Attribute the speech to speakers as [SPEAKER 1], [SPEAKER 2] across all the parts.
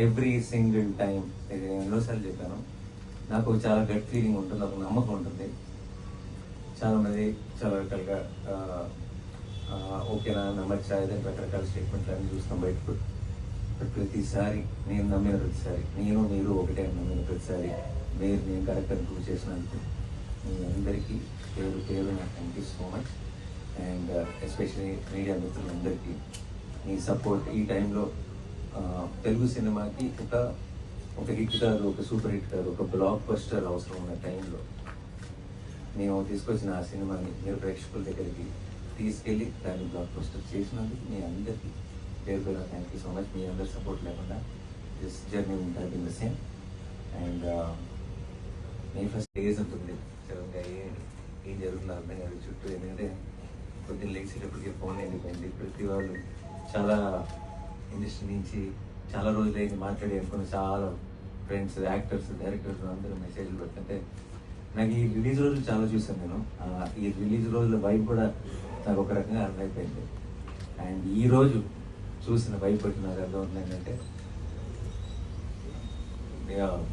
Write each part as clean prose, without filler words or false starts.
[SPEAKER 1] Every single time, ఇది నేను ఎన్నోసార్లు చెప్పాను, నాకు చాలా గట్ ఫీలింగ్ ఉంటుంది, ఒక నమ్మకం ఉంటుంది. చాలామంది చాలా రకాలుగా ఓకేనా నమ్మచ్చా ఏదైనా రకరకాల స్టేట్మెంట్లు అన్ని చూస్తాం బయటకు. బట్ ప్రతిసారి నేను నమ్మిన ప్రతిసారి, నేను మీరు ఒకటే అని నమ్మిన ప్రతిసారి నేను కరెక్ట్ అని ప్రూవ్ చేసినందుకు మీ అందరికీ పేరు పేరు నాకు thank you so much. And especially media మిత్రులందరికీ మీ సపోర్ట్ ఈ టైంలో తెలుగు సినిమాకి ఒక హిట్ కాదు, ఒక సూపర్ హిట్ కాదు, ఒక బ్లాక్ బస్టర్ అవసరం ఉన్న టైంలో మేము తీసుకొచ్చిన ఆ సినిమాని మీరు ప్రేక్షకుల దగ్గరికి తీసుకెళ్ళి దాన్ని బ్లాక్ బస్టర్ చేసినందుకు మీ అందరికీ పేరు పేరు థ్యాంక్ యూ సో మచ్. మీ అందరి సపోర్ట్ లేకుండా దిస్ జర్నీ ఉంటుంది in the same. And me first days ఉంటుంది సడన్గా ఏం జరుగుతుందో అర్థం కాదు చుట్టూ. ఎందుకంటే కొద్దిగా లేచేటప్పటికి ఫోన్ వెళ్ళిపోయింది. ప్రతి వాళ్ళు చాలా ఇండస్ట్రీ నుంచి చాలా రోజులైంది మాట్లాడి అనుకున్న చాలా ఫ్రెండ్స్, యాక్టర్స్, డైరెక్టర్స్ అందరూ మెసేజ్లు పెడుతుంటే నాకు ఈ రిలీజ్ రోజులు చాలా చూసాను నేను. ఈ రిలీజ్ రోజుల వైబ్ కూడా నాకు ఒక రకంగా అర్థమైపోయింది. అండ్ ఈ రోజు చూసిన వైబ్ బట్టి నాకు అర్థమవుతుంది ఏంటంటే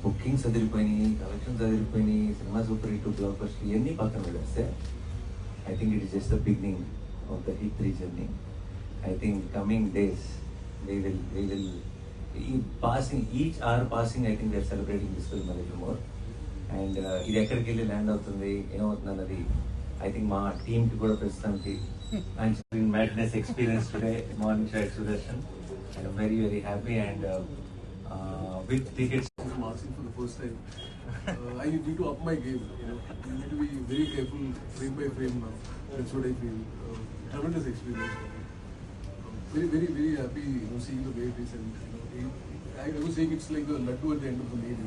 [SPEAKER 1] బుకింగ్స్ అదిరిపోయినాయి, కలెక్షన్స్ అదిరిపోయినాయి, cinema super hit, blockbuster ఇవన్నీ పక్కన పెడేస్తే I think it is just the beginning of the HIT 3 journey. I think coming days we will passing each hour passing, I think we are celebrating this film a little more. And ఇది ఎక్కడికి వెళ్ళి land అవుతుంది ఏమవుతుంది అన్నది I think మా team కి కూడా ప్రస్తుతానికి madness experience today morning show Sudarshan. And very very happy and with tickets
[SPEAKER 2] asking for the first time. I need to up my game. You need to be very careful frame by frame now. That's what I feel. Tremendous experience. Very very happy, seeing the way it is. And I was saying it's like the laddu at the end of the meal.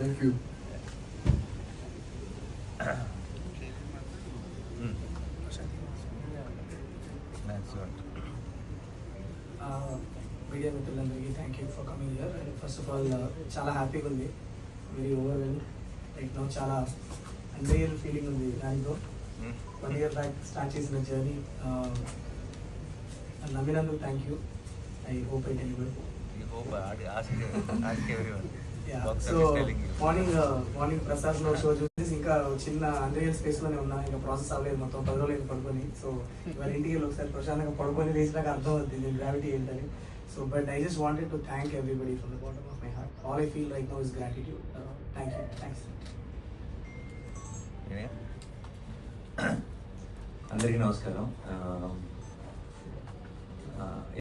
[SPEAKER 2] Thank you.
[SPEAKER 3] Media మిత్రులందరికీ thank you for coming here. First of all చాలా హ్యాపీగా ఉంది, very overwhelm right now. చాలా unreal feeling ఉంది దానితో. 1 year back start చేసిన journey నమ్మినందుకు thank you. I hope I deliver. So morning ప్రసాద్లో షో చూసి ఇంకా చిన్న అన్రియల్ స్పేస్లోనే ఉన్నా, ఇంకా ప్రాసెస్ అవ్వలేదు, మొత్తం 10 రోజులు పడుకొని. సో ఇవాళ ఇంటికి వెళ్ళి ఒకసారి ప్రశాంతంగా పడుకొని లేచినాక అర్థం అవుతుంది నేను గ్రావిటీ ఏంటని. So, but I just wanted to thank everybody from the bottom of my heart. All I feel right now is gratitude. Thank you. Thanks.
[SPEAKER 1] అందరికీ నమస్కారం.